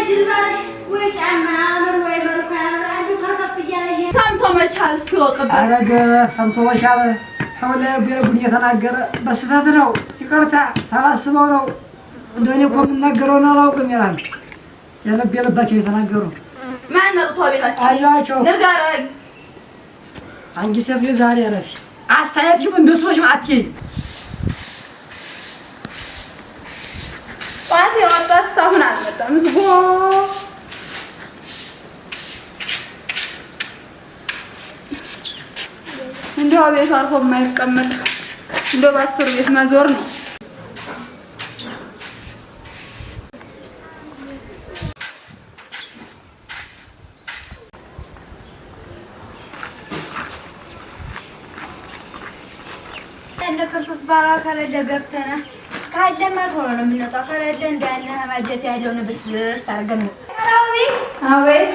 ጅልባሽ ወይ ጫማ አምር ወይ መልኩ ያምር አንዱ ከርከፍ እያለ ሰምቶ መቻል እስኪወቅበት አረገ ሰምቶ መቻል ሰው ላይ ቢረቡን እየተናገረ በስተት ነው ይቅርታ ሳላስበው ነው እንደኔ እኮ የምናገረውን አላውቅም ይላል የልብ የልባቸው የተናገሩ ማን መጥቶ ቤታቸው አያቸው ንገረኝ አንቺ ሴትዮ ዛሬ አረፊ አስተያየትሽ እንደስሞሽ አትይ ጧት የወጣ እስካሁን አልመጣም ዝጎ እንደው ቤት አርፎ የማይቀመጥ እንደው በአስር ቤት መዞር ነው ከፍፍ ባላ ከሌለ ገብተና ካለማ ቶሎ ነው የምንወጣው። ከሌለ እንዳለ ማጀት ያለውን ብስብስ አድርገን ነው። አቤት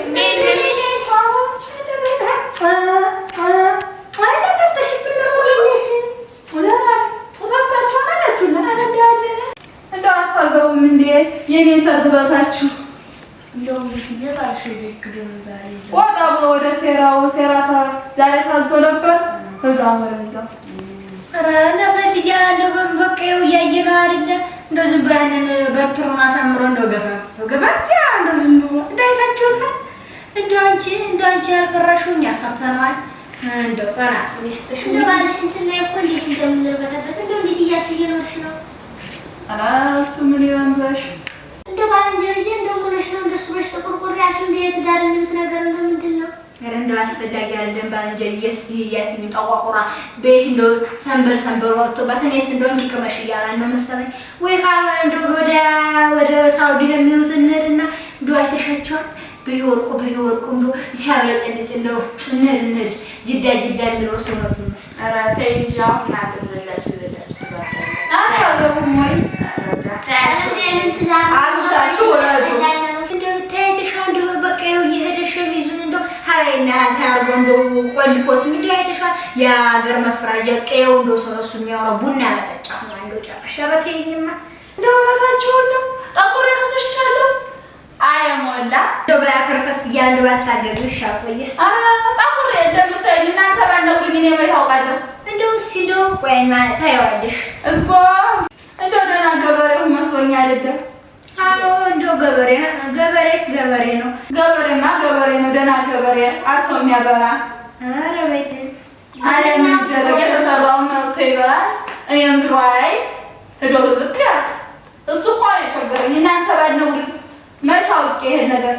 እንደው አታገቡም እንዴ? የኔን ሰርግ በልታችሁ ወጣ ብሎ ወደ ሴራው ዛሬ ታዞ ነበር እዛ ወደዛው ነብረት እያለው በቃው እያየነው አይደለ? እንደው ዝም ብሎ ያንን በትሩን አሳምሮ እንደው ገፈፍ ያ እንደው ዝም ብሎ እንዳይታችሁት እንደው አንቺ ያልፈራሽውን ያፈርተናል። እንደው ጠናት ልስጥሽ እንደው ባለሽን ስናይ እኮ እንዴት እንደምንበታበት እንደው እንዴት እያስየነሽ ነው? ኧረ እሱ ምን ይሆንልሽ? እንደው ባለንጀርዬ እንደው ምንሽ ነው እንደሱ በሽ ተቆርቆር ያልሽ እንደ የትዳር ምንት ነገር እንደምንድን ነው? እንደው አስፈላጊ አይደለም ባለንጀርዬ። እስቲ ያትኝ ጠቋቁራ ቤት እንደው ሰንበር ወጥቶባት እኔስ እንደው እንዲቅመሽ እያላን ነው መሰለኝ። ወይ ካልሆነ እንደው ወደ ሳውዲ ለሚሉት እንሂድና እንደው አይተሻቸዋል በየወርቁ እንደው ሲያብለጨልጭ እንደው እንሂድ ጅዳ የሚለው ሰውነቱ ነው። ኧረ ተይ እንጂ አሁን አትዘላችሁ አታገቡም ወይ? አሉታችሁ ወላዱ እንደው ብታያትሽ እንደው በቃ እየሄደ ሸሚዙን እንደው ሀይና ታርጎ እንደው ቆልፎት እንግዲህ አይተሻል። የሀገር መፍራጃ ቀየው እንደው ሰለሱ የሚያወራው ቡና መጠጫ ነው። እንደው ጨረሻለትኝማ እንደው እውነታችሁን ነው። ጠቁር ያፈሰሻለሁ አየሞላ እንደው ባያከርፈፍ እያለ ባታገቢው ይሻል። ቆየ ጠቁር እንደምታይኝ እናንተ ባነግሩኝ እኔ መች አውቃለሁ። እንደው እስኪ እንደው ቆይ ማለት ታየዋለሽ እዝጎ እንደው ደህና ገበሬው መስሎኝ አይደለም። አዎ እንደው ገበሬስ ገበሬ ነው። ገበሬማ ገበሬ ነው። ደህና ገበሬ አርሶ የሚያበላ ኧረ ቤት አለም ደረገ የተሰራውን መጥቶ ይበላል። እኔን ዝሯይ ሄዶ ልክ ያት እሱ እኮ የቸገረኝ እናንተ ባነግሩኝ መች አውቄ ይሄን ነገር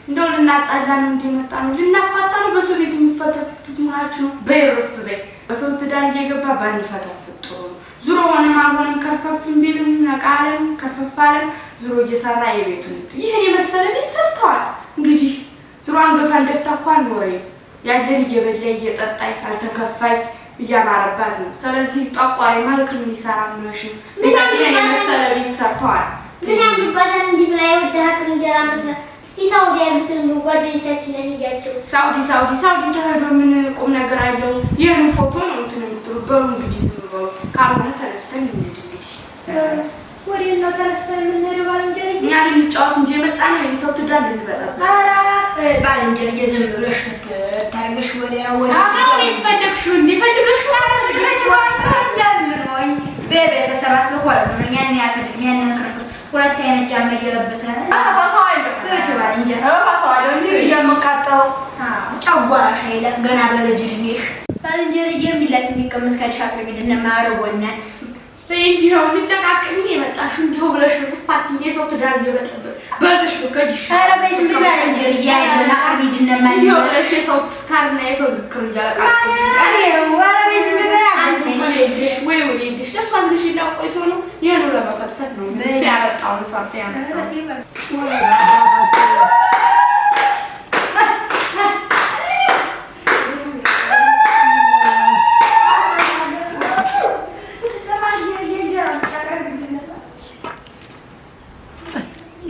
እንደው ልናጣላ ነው እንደመጣ ነው ልናፋታ ነው። በሰው ቤት የሚፈተፍቱት ምናችሁ ነው? በይረፍ በይ በሰው ትዳር እየገባ ባንፈተፍት ጥሩ ነው። ዙሮ ሆነም አልሆነም ከርፈፍም ቢልም ነቃለም ከፈፋለም ዙሮ እየሰራ የቤቱን ይሄን የመሰለ ልጅ ሰርተዋል። እንግዲህ ዙሮ አንገቷን ደፍታ እንኳን ኖረ ያለን እየበላ እየጠጣይ አልተከፋይ እያማረባት ነው። ስለዚህ ጠቋሪ መልክ ምን ይሰራ ምንሽ ይሄን የመሰለ ቤት ሰርተዋል። ምን ያምርባታል እንዲህ ብላ የወደሃት እንጀራ መስለ እስቲ ሳውዲ ያሉትን ጓደኞቻችን ነን ይያቸው ሳውዲ ተሄዶ ምን ቁም ነገር አይለው። ይሄን ፎቶ ነው እንትን የምትሉ በሩ እንግዲህ ዝም ብለው ካልሆነ ተነስተን እንሂድ። እንግዲህ ወዴት ነው ተነስተን የምንሄደው? ባልንጀርዬ እኛ ልንጫወት እንጂ የመጣን ነው የሰው ትዳር ልንበጣ። ኧረ ባልንጀርዬ ዝም ብለሽ ታርገሽ ወዲያ አሁን ይፈልግሽው እንዲፈልግሽው ጀምሮኝ በቤተሰብ አስልኮለ ምን ያን ያፈድም ሁለት አይነት ጫማ እየለበሰ ፍቹ ባልንጀር እንዲህ እየመቃጠው ጨጓራሽ አይለት ገና በልጅ እድሜሽ ባልንጀርዬ የሚለስ የሚቀመስ ካልሻት ምንድን ማረወና እንዲሁ ልትጠቃቅሚ የመጣሽው እንዲሁ ብለሽ ፋቲኝ የሰው ትዳር እየበጠበጥ በልሽ ከዲሽ ኧረ በይ ዝም ብለሽ ባልንጀርዬ ያለና አርቢድና ማን እንዲሁ ብለሽ የሰው ትስካርና የሰው ዝክር እያለቃችሁ ኧረ በይ ዝም ብለሽ አንተ ወይ ወዴልሽ ለሷ ዝልሽ ነው ቆይቶ ነው ይሄን ለመፈትፈት ነው እሱ ያመጣው ሰርተ ያመጣው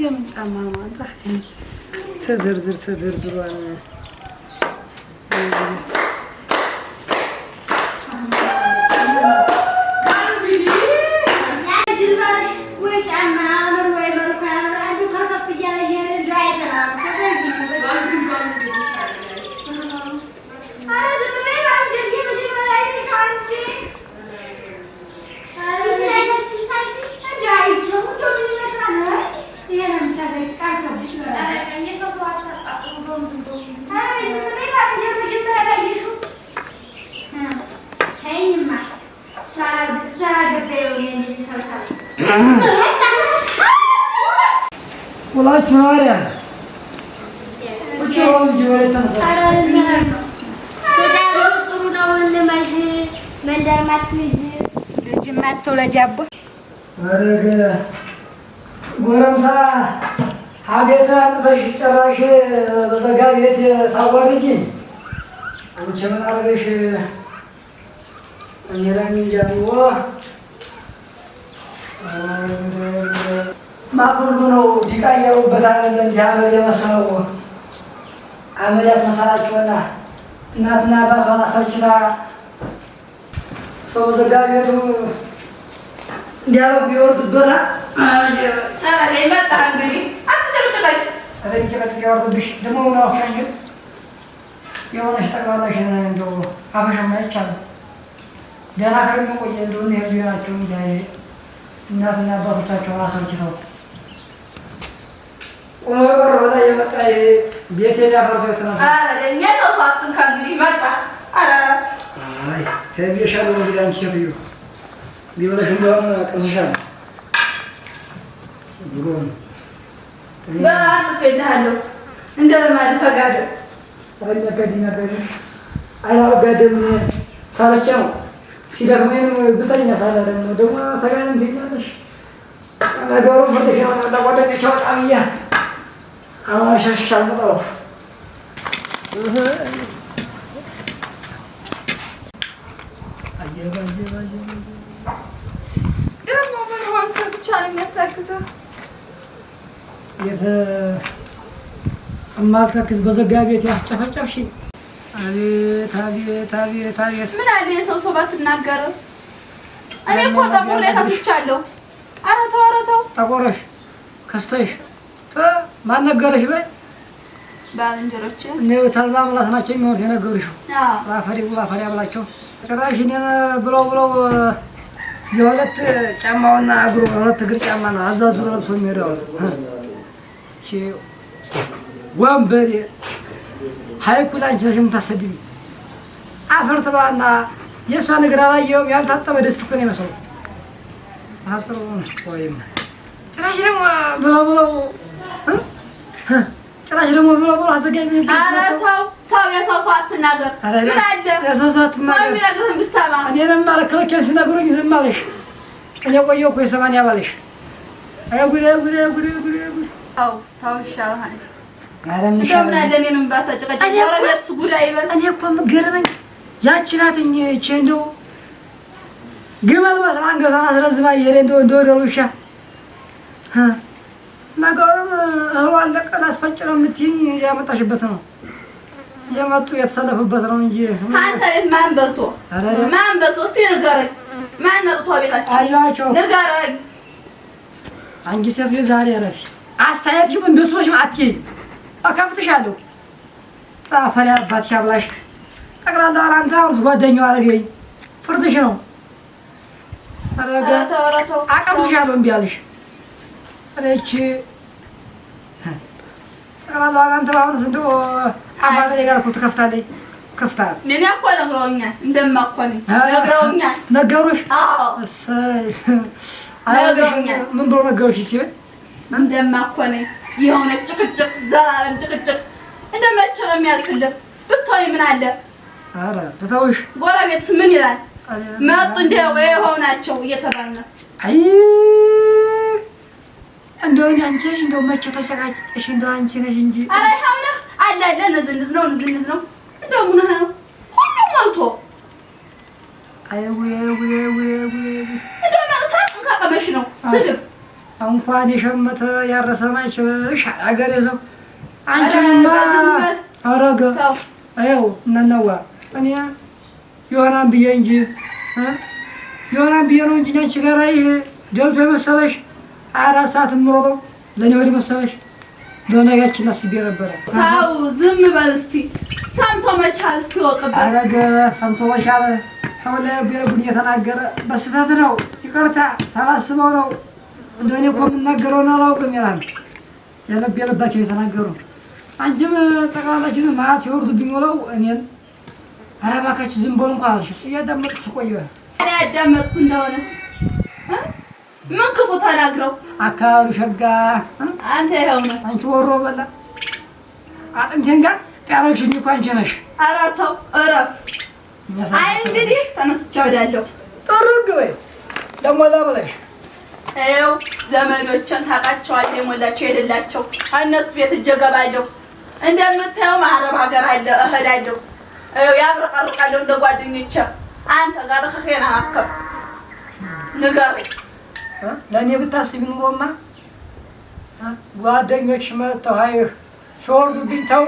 የምንጫማ ማንጣ ተደርድሯል። ጅልባሽ ወይ ጫማ አምር ወይ መልኩ ያምር አንዱ ከርከፍ እያለ ነገር ይስካልተብሽ ነው አረቀኝ ሰው አታጣጡ ነው አይ ዝም በይ ባንጀር መጀመሪያ ባይሹ ሄይማ ሰራ ገበየው የኔ ተሳስ ሁላችሁ አሪያ ወጪው ጆይ ተነሳ ጥሩ ነው ለማጅ መንደር ማትይዝ ልጅ ማትወለጅ አቦ አረገ ጎረምሳ ሀገታ አንተሽ ጨራሽ በዘጋ ቤት ታዋርጂ አንቺ ምን አረገሽ እኔ ላይ እንጃው ማፈርቱ ነው ዲቃያውበት አይደለም ያመል የመሰለው አመል ያስመሰላችሁና እናትና አባቷን አሳችታ ሰው ዘጋ ቤቱ እንዲያረጉ ይወርዱበታል። አረ ይመጣ እንግዲህ አትጨርጭቀኝ አትጨርጭ ያወርዱብሽ ደግሞ ምን አውሻኝ የሆነሽ ጠቅላላሽ እንደው አፈሻማ ይቻላል ገና ከርም ቆየ እንደው ነው ያዩናቸው እንጂ እናትና አባቶቻቸውን አሳችተው ቁመር ወደ የመጣ ቤት ያፈርሰው የተነሳ አረ የሰው ሰዓትን ከእንግዲህ መጣ አረ አይ ተብየሻለሁ እንግዲህ አንቺ ሴትዮ ቢበለሽ እንደሆነ ቀምስሻለሁ ብሎ በአንድ ፈይዳለሁ እንደማለት ተጋደም አረኛከዚ ነበር አይናጋደም ሳለች ነው ሲደክመኝ ብተኛ ሳለ ደግሞ ተጋደም ትኛለሽ ነገሩ ፍርድሽ ነው ለጓደኞቼ በጣም አማሻሻል መጣው ደግሞ ምን ሆንክ ብቻ ነው የሚያሳክሰው እማልተክዝ በዘጋ ቤት ያስጨፈጨፍሽ አቤት አቤት አቤት አቤት ምን አለ የሰው ሰው ባትናገር እኔ እኮ ጠቁሬ ከስቻለሁ ኧረ ተው ጠቆረሽ ከስተሽ ማን ነገረሽ በይ ባልንጀሮቼ እኔ ተልባ ምላስ ናቸው የሚሆኑት የነገሩሽው አዎ አፈሪ ብላቸው ጭራሽ እኔን ብለው የሁለት ጫማውና እግሩ የሁለት እግር ጫማ ነው አዛዙሮ ለብሶ የሚሄደው እቺ ወንበዴ ሀይኩል አንቺ ነሽ የምታሰድቢ አፈር ትብላና የእሷን እግር አላየሁም ያልታጠበ ድስት እኮ ነው የመሰለው አስሩን ወይም ጭራሽ ደግሞ ብለው ጭራሽ ደግሞ ብለው አዘጋኝ ኧረ ተው የሰው ሰው አትናገር ምን አለ የሰው ሰው አትናገር ሰው የሚነግርህን ብትሰማ እኔንም አልከለከል ሲነግሩኝ ዝም አለሽ እኔ ቆየሁ እኮ የሰማንያ ባለሽ ጉዴ ተው ይሻልሃል እንደምን አለ እኔንም ባታጨቀጭቅ ጎረቤትስ ጉዳይ ይበል እኔ እኮ የምትገርመኝ ያቺ ናትኝ እቺ እንደው ግመል መስላ አንገቷን አስረዝማ እየሄደ እንደ ወደ ውሻ ነገሩም እህሉ አለቀ ላስፈጭ ነው የምትይኝ ያመጣሽበት ነው የመጡ የተሰለፉበት ነው እንጂ አንተ ቤት ማን በልቶ እስኪ ንገረኝ ማን መጥቶ ቤታችን አያቸው ንገረኝ አንቺ ሴትዮ ዛሬ ረፊ አስተያየትሽም እንደሱሽ አትይ አከፍትሻለሁ አፈሪ አባትሽ አብላሽ ጠቅላላ አንተ አውርስ ጓደኛው አረገኝ ፍርድሽ ነው ተው አቀምስሻለሁ እምቢ አለሽ እቺ ጠቅላላ አንተ አሁንስ እንደው አባቴ ጋር እኮ ትከፍታለች ከፍታል እኔ እኮ ነግረውኛል እንደማኮኒ ነግረውኛል ነገሩሽ አዎ እሰይ ነግረውኛል ምን ብሎ ነገሩሽ ሲበል እንደማኮኒ የሆነ ጭቅጭቅ ዘላለም ጭቅጭቅ እንደመቼ ነው የሚያልፍልህ ብትሆይ ምን አለ ኧረ ተተውሽ ጎረቤትስ ምን ይላል መጡ እንደ ወይ ሆናቸው እየተባለ አይ እንደው አንቺ ነሽ እንደው መቼ ተጨቃጭቀሽ እንደው አንቺ ነሽ እንጂ ኧረ ይኸውና አለ ንዝንዝ ነው እንደው ምን ነው ሁሉም ሞልቶ አይ ወይ እንደው መጥታ እንካቀመሽ ነው ስድብ እንኳን የሸመተ ያረሰ ማይችልሽ አገሬ ሰው አንቺማ አረገ አየው እናነዋ እኔ የሆናን ብዬ እንጂ የሆናን ብዬ ነው እንጂ አንቺ ጋር ይሄ ደልቶ የመሰለሽ 24 ሰዓት የምሮጠው ለኔ ወደ መሰለሽ ለነጋችን አስቤ ነበረ። አው ዝም በል እስቲ ሰምቶ መቻል እስቲ ወቅበት አረገ ሰምቶ መቻል ሰው ላይ ቢረቡኝ እየተናገረ በስተት ነው ይቅርታ ሳላስበው ነው እንደኔ እኮ የምናገረውን አላውቅም ይላል የለባቸው የተናገሩ አንቺም ጠቅላላችን ማለት ሲወርዱብኝ ውለው እኔን ኧረ እባካችሁ ዝም በሉ እንኳን አልሽ። እያዳመጥኩሽ ቆየ። እኔ ያዳመጥኩ እንደሆነስ ምን ክፉ ተናግረው አካባቢው ሸጋ አንተ ይኸው ነው። አንቺ ወሮ በላ አጥንቴን ጋር ያረግሽኝ እኮ አንቺ ነሽ። ኧረ ተው እረፍ። አይ እንግዲህ ተነስቼ እሄዳለሁ። ጥርግ በይ ደግሞ እዛ ብለሽ ይኸው ዘመዶችን ታውቃቸዋለህ፣ የሞላቸው የሌላቸው እነሱ ቤት እጄ እገባለሁ። እንደምታየው ማዕረብ ሀገር አለ እሄዳለሁ። ይኸው ያብረቀርቃለሁ እንደ ጓደኞቼ። አንተ ጋር ከኸና አከብ ንገረኝ። ለእኔ ብታስቢ ኑሮማ ጓደኞች መጥተው ሀይህ ሲወርዱብኝ ተው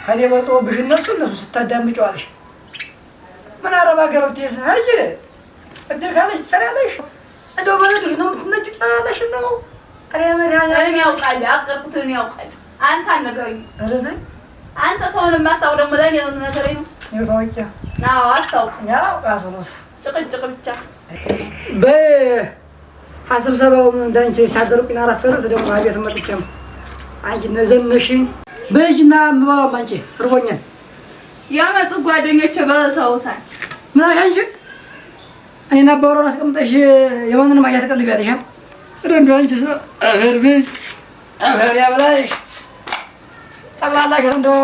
ከኔ በልጦብሽ እነሱ ስታዳምጪዋለሽ። ምን አረብ ሀገር ብትሄስ ሂጂ እድል ካለሽ ትሰሪያለሽ። እንደው በነዱሽ ነው የምትነጂው ጨራለሽ ነው። እኔ መድኃኒዓለም ያውቃለሁ፣ ያቀርኩትን ያውቃለሁ። አንተ አልነገረኝም። እረዘኝ አንተ ሰውን የማታውቅ ደግሞ ለእኔ ነው የምትነግረኝ ነው። ይኸው ታውቂያ? አዎ አታውቅም። ያላውቃስሉስ ጭቅጭቅ ብቻ በስብሰባውም እንዳንቺ ሲያደርቁኝ አላፈረት ደግሞ አቤት መጥቼም አንቺ ነዘነሽኝ በእጅና የምበላውም አንቺ እርቦኛል። የመጡ ጓደኞቼ በልተውታል። ምን አልሽ አንቺ? እኔና በወሮን አስቀምጠሽ የማንንም አያ ተቀልቢያለሽ። እንደው አንቺ እህር ብሽ እህር ያብላሽ ጠቅላላሽ እንደው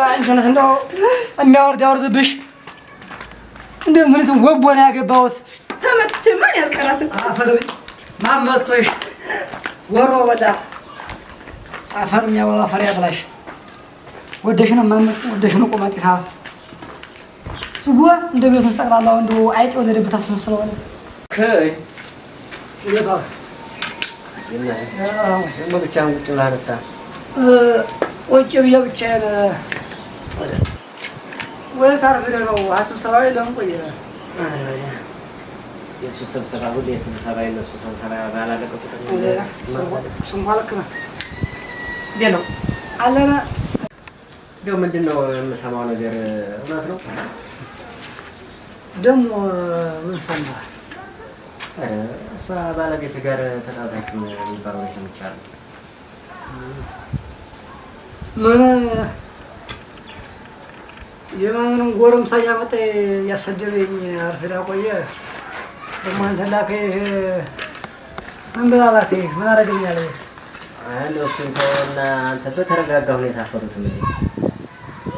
አንቺ ነሽ እንደው የሚያወርድ ያወርድብሽ። እንደ ምንት ወቦ ነው ያገባሁት። ተመትቼ ማን ያልቀራትን አፈለኝ ማመጥቶሽ ወሮ በላ አፈር የሚያበላ አፈር ያብላሽ። ወደሽ ነው ማመጥ ወደሽ ነው ቆማጢታ ጽዋ እንደ ቤት ውስጥ ጠቅላላው እንደው አይጥ ወደ ደብታ አስመስለው ነው ከይ ይላታ ብቻህን ቁጭ ብለህ አነሳ ቁጭ ብዬ ብቻዬን ወደ ታርፍደ ነው ስብሰባ ለምን ቆየ? የእሱ ስብሰባ ሁሌ ስብሰባ የእነሱ ስብሰባ ባላለቀቁት እሱም ልክ ነው። እንዴት ነው አለና እንደው ምንድን ነው የምሰማው ነገር እውነት ነው? ደግሞ ምን ሰማህ? እሷ ባለቤት ጋር ተጣልታችሁ የሚባለው ሰምቻለሁ። ምን የማንንም ጎረምሳ እያመጣ ያሰደበኝ አርፍዳ ቆየ። ደግሞ አንተ ላከኝ ምን ብላ ላከኝ? ምን አደረገኛለህ? እንደው እሱን ተወውና አንተ በተረጋጋ ሁኔታ አፈሩት።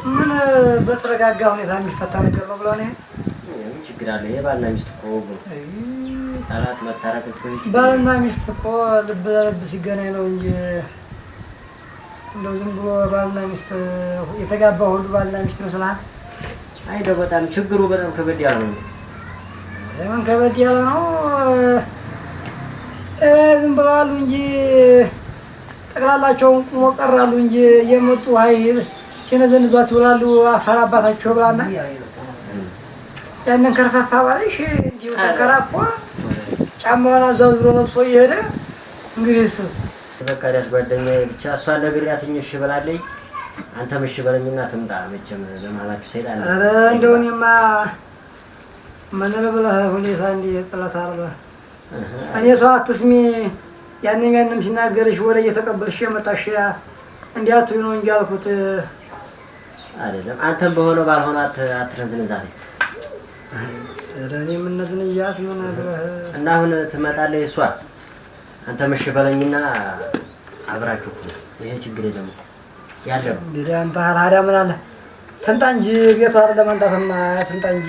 ምን በተረጋጋ ሁኔታ የሚፈታ ነገር ነው ብለው ነው? ምን ችግር አለ? የባልና ሚስት እኮ ጠላት መታረቅ እኮ ባልና ሚስት እኮ ልብ ለልብ ሲገናኝ ነው እንጂ እንደው ዝም ብሎ ባልና ሚስት የተጋባ ሁሉ ባልና ሚስት ይመስላል? አይ እንደው በጣም ችግሩ በጣም ከበድ ያለ ነው። ለምን ከበድ ያለ ነው? ዝም ብለው አሉ እንጂ ጠቅላላቸውን ቁሞ ቀራሉ እንጂ እየመጡ አይ ሲነዘንዟት ይውላሉ። አፈር አባታቸው ብላና ያንን ከርፋፋ ባለሽ እንዲሁ ተንከራፏ ጫማዋን አዟዙሮ ለብሶ እየሄደ እንግዲህ በቃ ዳስ ጓደኛዬ ብቻ እሷን ነግሬያትኝ እሺ ብላለች። አንተም እሺ በለኝና ትምጣ። መቼም ለማላችሁ ሰይጣን ኧረ እንደው እኔማ ምን ልበልህ ሁኔታ እንዲህ ጥለት አለ። እኔ ሰው አትስሚ ያንም ሲናገርሽ ወደ እየተቀበልሽ የመጣሽ እንዲህ አትሁኝ ነው እንጂ አልኩት አይደለም። አንተም በሆነው ባልሆነው አትረዝንዛት። ኧረ እኔ የምነዝንዣት ምን ብለህ እና አሁን ትመጣለች እሷ። አንተም እሺ በለኝና አብራችሁ ይሄ ችግር የለም ያለው እንግዲህ አንተ ሀዳ ምን አለ ትምጣ እንጂ ቤቷ አይደለም አንተማ ትምጣ እንጂ